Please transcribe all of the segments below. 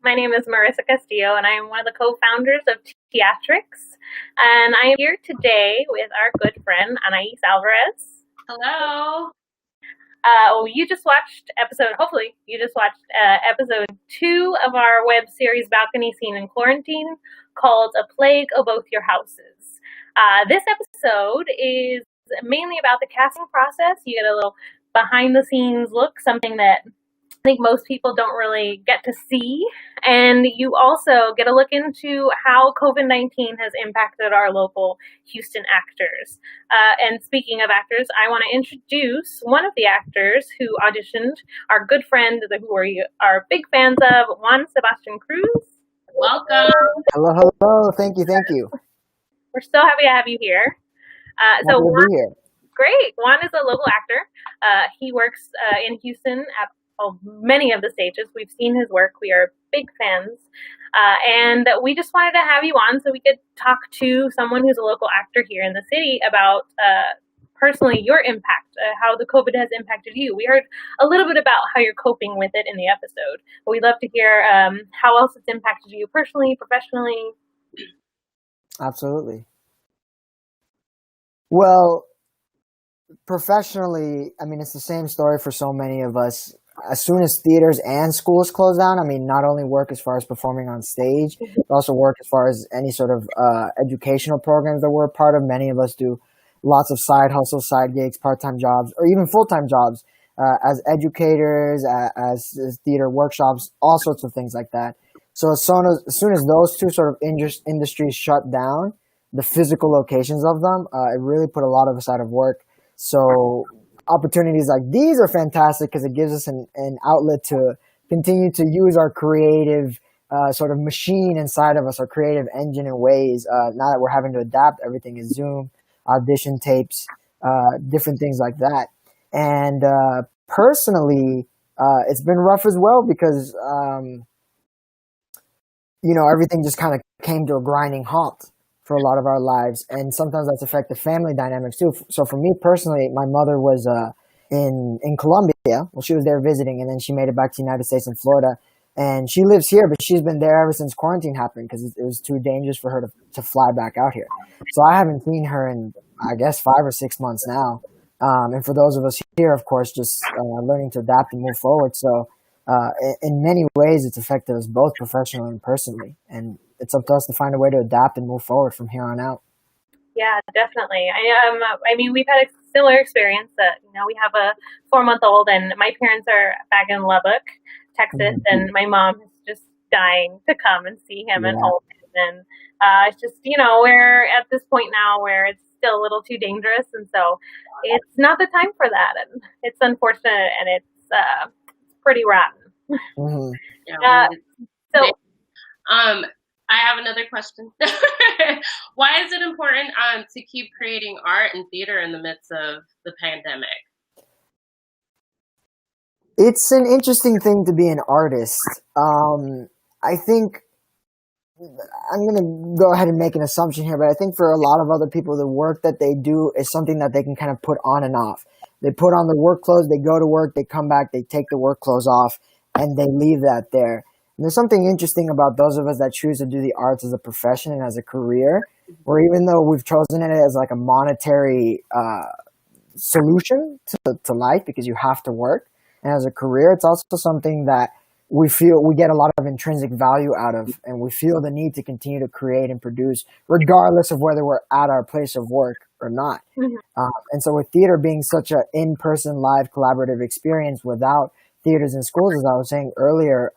My name is Marissa Castillo, and I am one of the co-founders of Theatrics. And I am here today with our good friend, Anais Alvarez. Hello. Hopefully, you just watched episode 2 of our web series Balcony Scene in Quarantine called A Plague of Both Your Houses. This episode is mainly about the casting process. You get a little behind-the-scenes look, something that I think most people don't really get to see. And you also get a look into how COVID-19 has impacted our local Houston actors. And speaking of actors, I want to introduce one of the actors who auditioned, our good friend who we are big fans of, Juan Sebastian Cruz. Welcome. Hello. Thank you. We're so happy to have you here. So Juan, here. Great. Juan is a local actor. He works in Houston at many of the stages. We've seen his work. We are big fans. And we just wanted to have you on so we could talk to someone who's a local actor here in the city about personally your impact, how the COVID has impacted you. We heard a little bit about how you're coping with it in the episode, but we'd love to hear how else it's impacted you personally, professionally. Absolutely. Well, professionally, I mean, it's the same story for so many of us. As soon as theaters and schools close down, I mean, not only work as far as performing on stage, but also work as far as any sort of educational programs that we're a part of. Many of us do lots of side hustles, side gigs, part-time jobs, or even full-time jobs as educators, as theater workshops, all sorts of things like that. So as soon as those two sort of industries shut down, the physical locations of them, it really put a lot of us out of work. So opportunities like these are fantastic because it gives us an outlet to continue to use our creative sort of machine inside of us, our creative engine in ways. Now that we're having to adapt, everything is Zoom, audition tapes, different things like that. And personally, it's been rough as well because, everything just kind of came to a grinding halt for a lot of our lives. And sometimes that's affected family dynamics too. So for me personally, my mother was in Colombia. Well, she was there visiting, and then she made it back to the United States in Florida. And she lives here, but she's been there ever since quarantine happened because it was too dangerous for her to fly back out here. So I haven't seen her in, I guess, 5 or 6 months now. And for those of us here, of course, just learning to adapt and move forward. So in many ways, it's affected us both professionally and personally. And it's up to us to find a way to adapt and move forward from here on out. Yeah, definitely. I mean, we've had a similar experience. We have a 4-month-old, and my parents are back in Lubbock, Texas, and my mom is just dying to come and see him and hold him. And it's just, we're at this point now where it's still a little too dangerous, and so it's not the time for that, and it's unfortunate, and it's pretty rotten. Mm-hmm. I have another question. Why is it important to keep creating art and theater in the midst of the pandemic? It's an interesting thing to be an artist. I think I'm going to go ahead and make an assumption here, but I think for a lot of other people, the work that they do is something that they can kind of put on and off. They put on the work clothes, they go to work, they come back, they take the work clothes off, and they leave that there. And there's something interesting about those of us that choose to do the arts as a profession and as a career, where even though we've chosen it as like a monetary solution to life because you have to work, and as a career, it's also something that we feel we get a lot of intrinsic value out of, and we feel the need to continue to create and produce regardless of whether we're at our place of work or not. And so with theater being such an in-person, live, collaborative experience without theaters and schools, as I was saying earlier,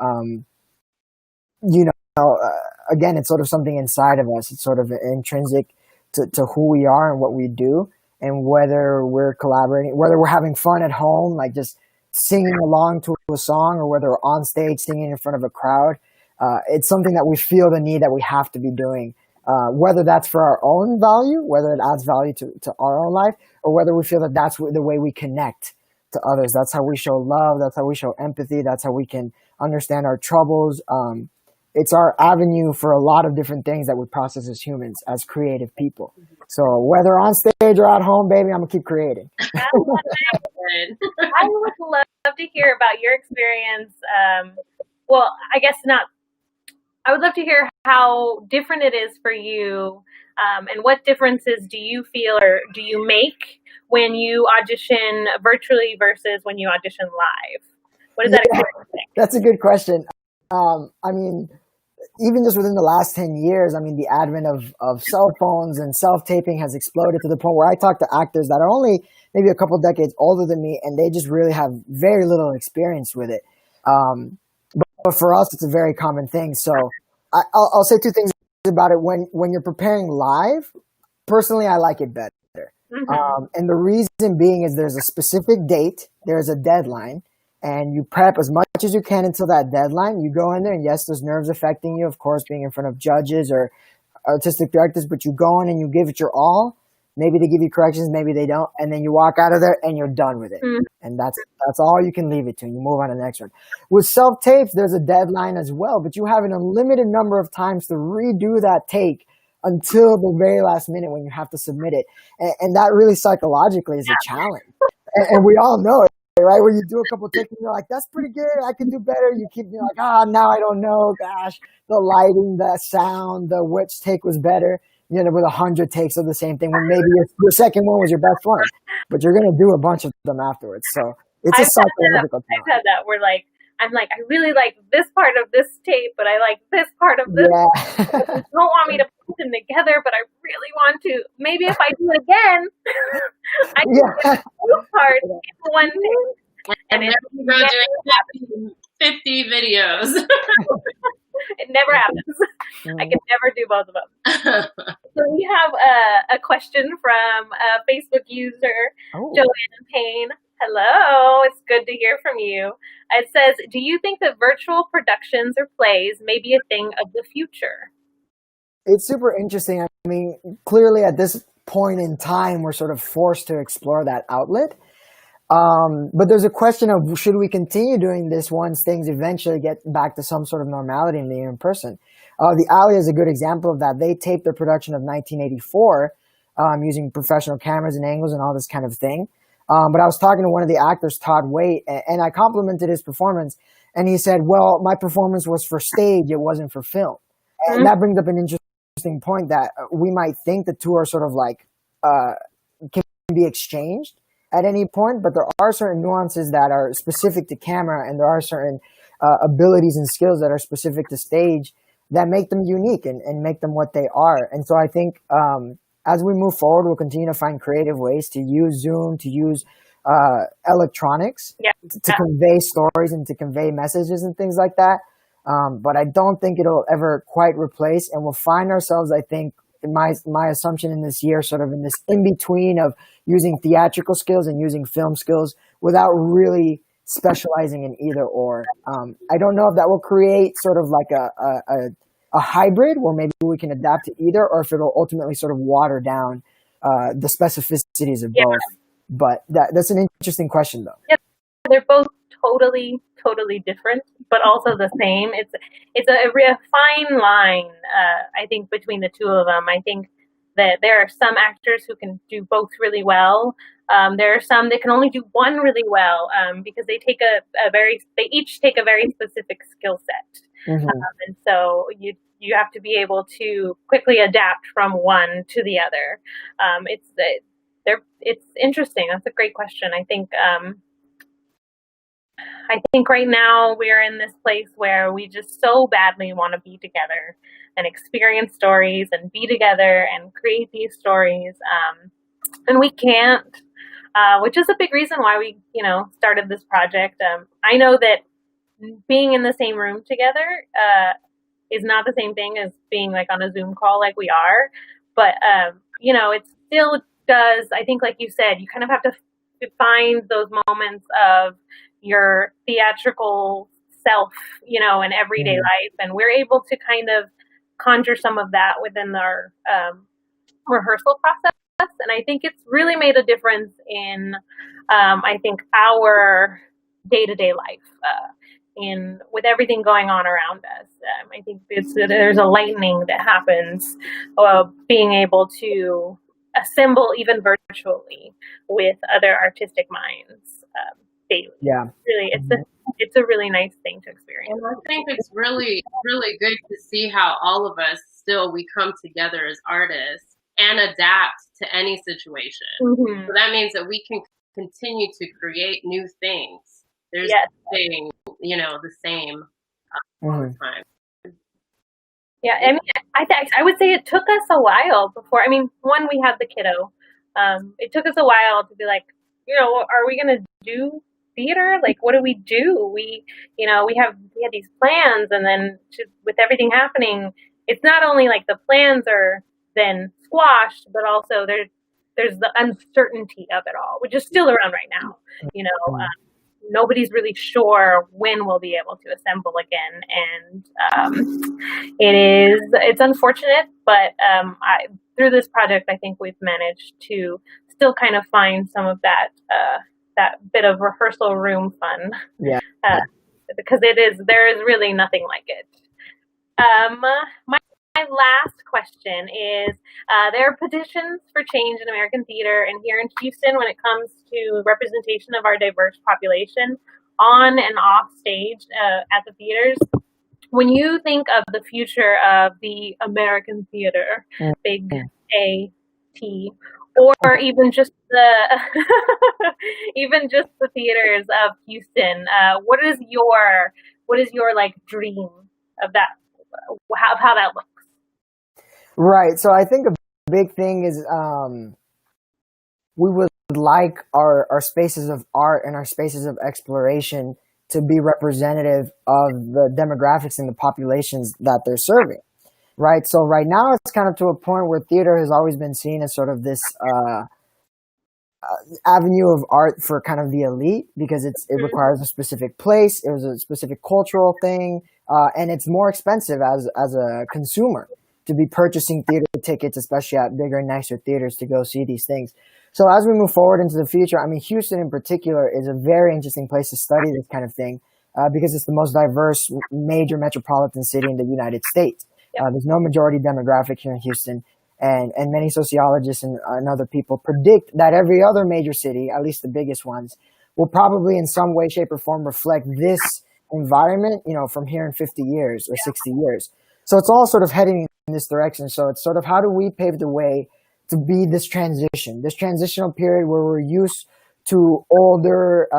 again, it's sort of something inside of us. It's sort of intrinsic to who we are and what we do, and whether we're collaborating, whether we're having fun at home, like just singing along to a song, or whether we're on stage singing in front of a crowd. It's something that we feel the need that we have to be doing, whether that's for our own value, whether it adds value to our own life, or whether we feel that that's the way we connect to others. That's how we show love. That's how we show empathy. That's how we can understand our troubles. It's our avenue for a lot of different things that we process as humans, as creative people. So whether on stage or at home, baby, I'm going to keep creating. I would love to hear about your experience. Well, I guess not I would love to hear how different it is for you, and what differences do you feel or do you make when you audition virtually versus when you audition live? What is that experience like? That's a good question. I mean, even just within the last 10 years, I mean, the advent of cell phones and self-taping has exploded to the point where I talk to actors that are only maybe a couple decades older than me, and they just really have very little experience with it. But for us, it's a very common thing. So I'll say two things about it. When you're preparing live, personally, I like it better. Mm-hmm. And the reason being is there's a specific date, there's a deadline, and you prep as much as you can until that deadline. You go in there, and yes, there's nerves affecting you, of course, being in front of judges or artistic directors, but you go in and you give it your all. Maybe they give you corrections, maybe they don't, and then you walk out of there and you're done with it. Mm. And that's all you can leave it to. You move on to the next one. With self-tapes, there's a deadline as well, but you have an unlimited number of times to redo that take until the very last minute when you have to submit it. And that really psychologically is a challenge. And we all know it, right? Where you do a couple of takes and you're like, that's pretty good, I can do better. You keep being like, now I don't know, gosh, the lighting, the sound, which take was better. You end up with 100 takes of the same thing when maybe your second one was your best one, but you're going to do a bunch of them afterwards. So it's a psychological thing. I've had that where I'm like, I really like this part of this tape, but I like this part of this. Yeah. You don't want me to put them together, but I really want to. Maybe if I do it again, I can put both parts in one tape. And then we go doing 50 videos. It never happens. I can never do both of them. So we have a question from a Facebook user, Joanne Payne. Hello, it's good to hear from you. It says, do you think that virtual productions or plays may be a thing of the future? It's super interesting. I mean, clearly at this point in time, we're sort of forced to explore that outlet. But there's a question of, should we continue doing this once things eventually get back to some sort of normality and being in person? The Alley is a good example of that. They taped their production of 1984 using professional cameras and angles and all this kind of thing. But I was talking to one of the actors, Todd Waite, and I complimented his performance. And he said, well, my performance was for stage. It wasn't for film. And that brings up an interesting point that we might think the two are sort of like can be exchanged at any point, but there are certain nuances that are specific to camera, and there are certain abilities and skills that are specific to stage that make them unique and make them what they are. And so I think as we move forward, we'll continue to find creative ways to use Zoom, to use electronics to convey stories and to convey messages and things like that. But I don't think it'll ever quite replace, and we'll find ourselves, I think, in my assumption in this year, sort of in this in-between of using theatrical skills and using film skills without really specializing in either or. I don't know if that will create sort of like a hybrid where maybe we can adapt to either, or if it'll ultimately sort of water down the specificities of both. But that's an interesting question, though. Yeah, they're both totally different, but also the same. It's a fine line, I think, between the two of them. I think that there are some actors who can do both really well. There are some that can only do one really well because they take they each take a very specific skill set, and so you have to be able to quickly adapt from one to the other. It's interesting. That's a great question. I think right now we're in this place where we just so badly want to be together and experience stories and be together and create these stories. And we can't, which is a big reason why we, started this project. I know that being in the same room together is not the same thing as being like on a Zoom call like we are. But, it still does, I think, like you said, you kind of have to find those moments of your theatrical self, in everyday life. And we're able to kind of conjure some of that within our rehearsal process. And I think it's really made a difference in, I think, our day-to-day life, with everything going on around us. I think there's a lightening that happens being able to assemble even virtually with other artistic minds daily. Yeah. Really, it's a really nice thing to experience. And I think it's really, really good to see how all of us we come together as artists and adapt to any situation. Mm-hmm. So that means that we can continue to create new things. There's nothing, the same all the time. Yeah, I mean, I would say it took us a while before. I mean, one, we had the kiddo. It took us a while to be like, are we gonna do theater? Like, what do? We had these plans, and then with everything happening, it's not only like the plans are then squashed, but also there's the uncertainty of it all, which is still around right now. Nobody's really sure when we'll be able to assemble again, and it's unfortunate, but through this project, I think we've managed to still kind of find some of that bit of rehearsal room fun. Yeah. Because there is really nothing like it. My last question is, there are petitions for change in American theater and here in Houston when it comes to representation of our diverse population on and off stage at the theaters. When you think of the future of the American theater, big A-T, or even just the theaters of Houston, what is your like dream of that, how that looks? Right. So I think a big thing is we would like our spaces of art and our spaces of exploration to be representative of the demographics and the populations that they're serving. Right. So right now it's kind of to a point where theater has always been seen as sort of this avenue of art for kind of the elite because it requires a specific place. It was a specific cultural thing. And it's more expensive as a consumer to be purchasing theater tickets, especially at bigger and nicer theaters to go see these things. So as we move forward into the future, I mean, Houston in particular is a very interesting place to study this kind of thing because it's the most diverse major metropolitan city in the United States. There's no majority demographic here in Houston, and many sociologists and other people predict that every other major city, at least the biggest ones, will probably in some way, shape, or form reflect this environment, from here in 50 years or 60 years. So it's all sort of heading in this direction. So it's sort of how do we pave the way to be this transitional period where we're used to older,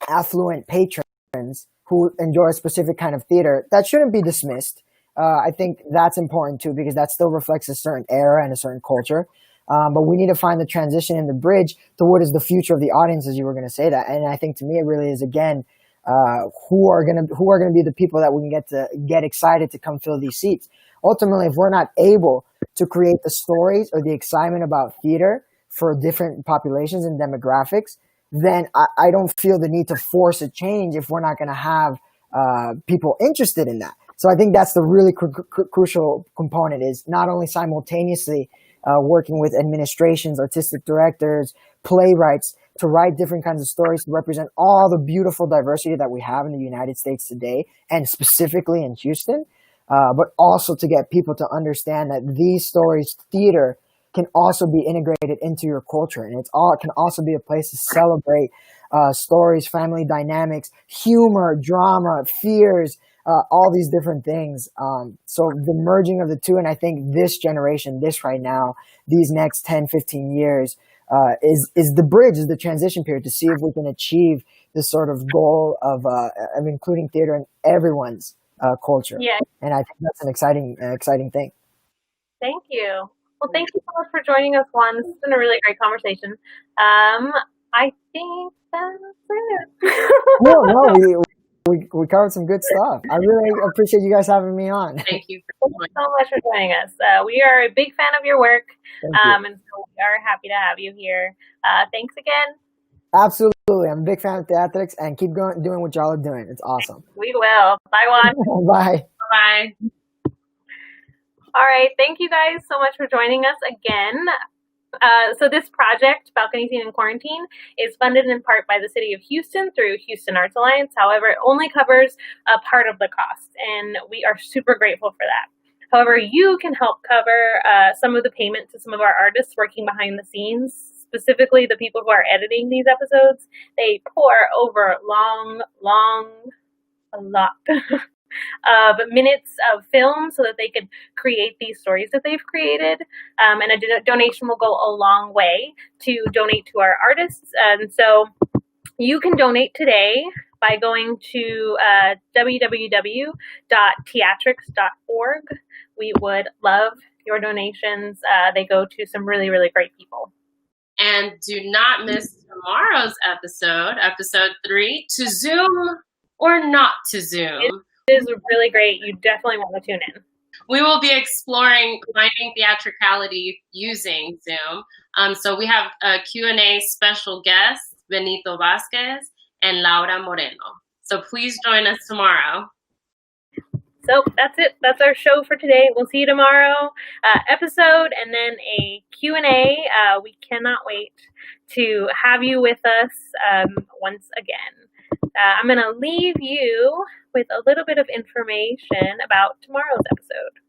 affluent patrons who enjoy a specific kind of theater that shouldn't be dismissed. I think that's important too, because that still reflects a certain era and a certain culture. But we need to find the transition and the bridge to what is the future of the audience, as you were going to say that. And I think to me, it really is, again, who are going to be the people that we can get excited to come fill these seats. Ultimately, if we're not able to create the stories or the excitement about theater for different populations and demographics, then I don't feel the need to force a change if we're not going to have people interested in that. So I think that's the really crucial component, is not only simultaneously working with administrations, artistic directors, playwrights to write different kinds of stories to represent all the beautiful diversity that we have in the United States today, and specifically in Houston, but also to get people to understand that these stories, theater, can also be integrated into your culture. And it can also be a place to celebrate stories, family dynamics, humor, drama, fears, all these different things. So the merging of the two, and I think this generation, right now, these next 10, 15 years, is the bridge, is the transition period to see if we can achieve this sort of goal of including theater in everyone's culture. Yeah. And I think that's an exciting thing. Thank you. Well, thank you so much for joining us, Juan. This has been a really great conversation. I think that's it. No, we covered some good stuff. I really appreciate you guys having me on. Thank you so much for joining us. We are a big fan of your work, and so we are happy to have you here. Thanks again. Absolutely. I'm a big fan of theatrics, and keep doing what y'all are doing. It's awesome. We will. Bye, Juan. Bye. Bye. All right. Thank you guys so much for joining us again. So this project, Balcony Scene in Quarantine, is funded in part by the City of Houston through Houston Arts Alliance. However, it only covers a part of the cost, and we are super grateful for that. However, you can help cover some of the payment to some of our artists working behind the scenes, specifically the people who are editing these episodes, they pour over a lot of minutes of film so that they could create these stories that they've created. And a donation will go a long way to donate to our artists. And so you can donate today by going to www.theatrics.org. We would love your donations. They go to some really, really great people. And do not miss tomorrow's episode 3, to Zoom or not to Zoom. It is really great. You definitely want to tune in. We will be exploring finding theatricality using Zoom. So we have a Q&A special guests, Benito Vasquez and Laura Moreno. So please join us tomorrow. So that's it. That's our show for today. We'll see you tomorrow. Episode and then a Q&A. We cannot wait to have you with us once again. I'm going to leave you with a little bit of information about tomorrow's episode.